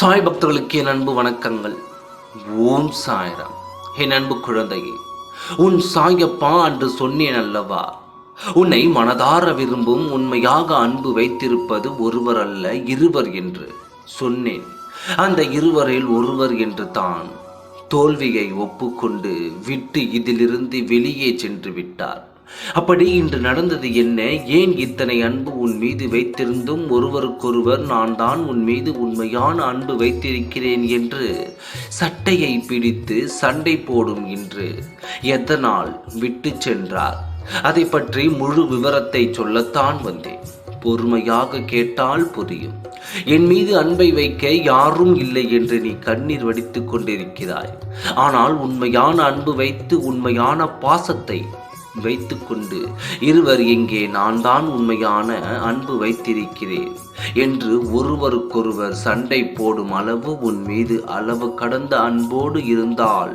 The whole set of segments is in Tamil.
சாய் பக்தர்களுக்கு என் அன்பு வணக்கங்கள். ஓம் சாய்ராம். என் அன்பு குழந்தையே, உன் சாயப்பா அன்று சொன்னேன் அல்லவா, உன்னை மனதார விரும்பும் உண்மையாக அன்பு வைத்திருப்பது ஒருவர் அல்ல இருவர் என்று சொன்னேன். அந்த இருவரில் ஒருவர் என்று தான் தோல்வியை ஒப்புக்கொண்டு விட்டு இதிலிருந்து வெளியே சென்று விட்டார். அப்படி இன்று நடந்தது என்ன? ஏன் இத்தனை அன்பு உன் மீது வைத்திருந்தும் ஒருவருக்கொருவர் நான் தான் உன் மீது உண்மையான அன்பு வைத்திருக்கிறேன் என்று சட்டையை பிடித்து சண்டை போடும் இன்று எதனால் விட்டு சென்றார்? அதை பற்றி முழு விவரத்தை சொல்லத்தான் வந்தேன். பொறுமையாக கேட்டால் புரியும். என் மீது அன்பை வைக்க யாரும் இல்லை என்று நீ கண்ணீர் வடித்துக் கொண்டிருக்கிறாய். ஆனால் உண்மையான அன்பு வைத்து உண்மையான பாசத்தை வைத்துக்கொண்டு இருவர் எங்கே நான் தான் உண்மையான அன்பு வைத்திருக்கிறேன் என்று ஒருவருக்கொருவர் சண்டை போடும் அளவு உன் மீது அளவு கடந்த அன்போடு இருந்தால்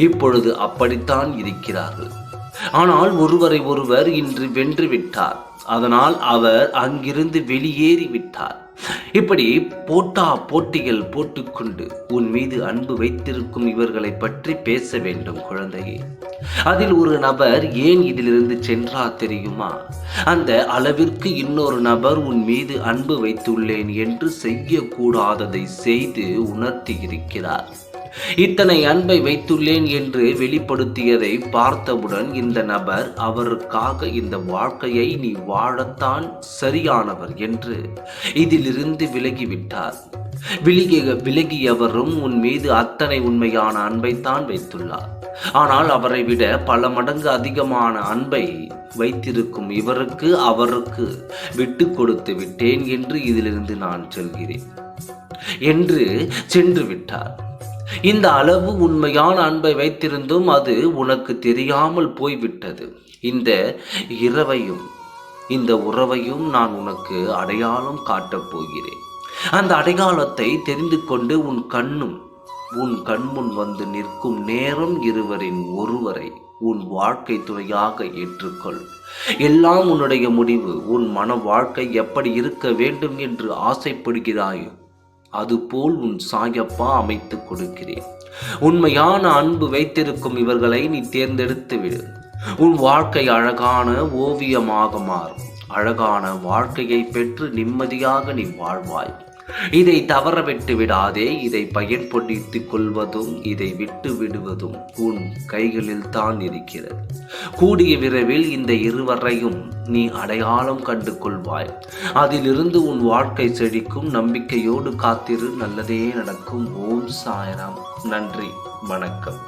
இப்பொழுது அப்படித்தான் இருக்கிறார்கள். ஆனால் ஒருவரை ஒருவர் இன்று வென்று விட்டார். அதனால் அவர் அங்கிருந்து வெளியேறி விட்டார். இப்படி போட்டிகள் போட்டுக்கொண்டு உன் மீது அன்பு வைத்திருக்கும் இவர்களை பற்றி பேச வேண்டும் குழந்தையே. அதில் ஒரு நபர் ஏன் இதிலிருந்து சென்றார் தெரியுமா? அந்த அளவிற்கு இன்னொரு நபர் உன் மீது அன்பு வைத்துள்ளேன் என்று செய்யக்கூடாததை செய்து உணர்த்தி இருக்கிறார். இத்தனை அன்பை வைத்துள்ளேன் என்று வெளிப்படுத்தியதை பார்த்தவுடன் இந்த நபர் அவருக்காக இந்த வாழ்க்கையை நீ வாழத்தான் சரியானவர் என்று இதிலிருந்து விலகிவிட்டார். விலகியவரும் உன் மீது அத்தனை உண்மையான அன்பைத்தான் வைத்துள்ளார். ஆனால் அவரை விட பல மடங்கு அதிகமான அன்பை வைத்திருக்கும் அவருக்கு விட்டு கொடுத்து விட்டேன் என்று இதிலிருந்து நான் சொல்கிறேன் என்று சென்று விட்டார். இந்த அளவு உண்மையான அன்பை வைத்திருந்தும் அது உனக்கு தெரியாமல் போய்விட்டது. இந்த உறவையும் நான் உனக்கு அடையாளம் காட்டப் போகிறேன். அந்த அடையாளத்தை தெரிந்து கொண்டு உன் கண்முன் வந்து நிற்கும் நேரம் இருவரின் ஒருவரை உன் வாழ்க்கை துணையாக ஏற்றுக்கொள். எல்லாம் உன்னுடைய முடிவு. உன் மன வாழ்க்கை எப்படி இருக்க வேண்டும் என்று ஆசைப்படுகிறாயோ அதுபோல் உன் சாயப்பா அமைத்து கொடுக்கிறேன். உண்மையான அன்பு வைத்திருக்கும் இவர்களை நீ தேர்ந்தெடுத்து விடு. உன் வாழ்க்கை அழகான ஓவியமாக மாறும். அழகான வாழ்க்கையை பெற்று நிம்மதியாக நீ வாழ்வாய். இதை தவற விட்டு விடாதே. இதை பயன்படுத்திக் கொள்வதும் இதை விட்டு விடுவதும் உன் கைகளில் தான் இருக்கிறது. கூடிய விரைவில் இந்த இருவரையும் நீ அடையாளம் கண்டு கொள்வாய். அதிலிருந்து உன் வாழ்க்கை செழிக்கும். நம்பிக்கையோடு காத்திரு. நல்லதே நடக்கும். ஓம் சாய்ராம். நன்றி, வணக்கம்.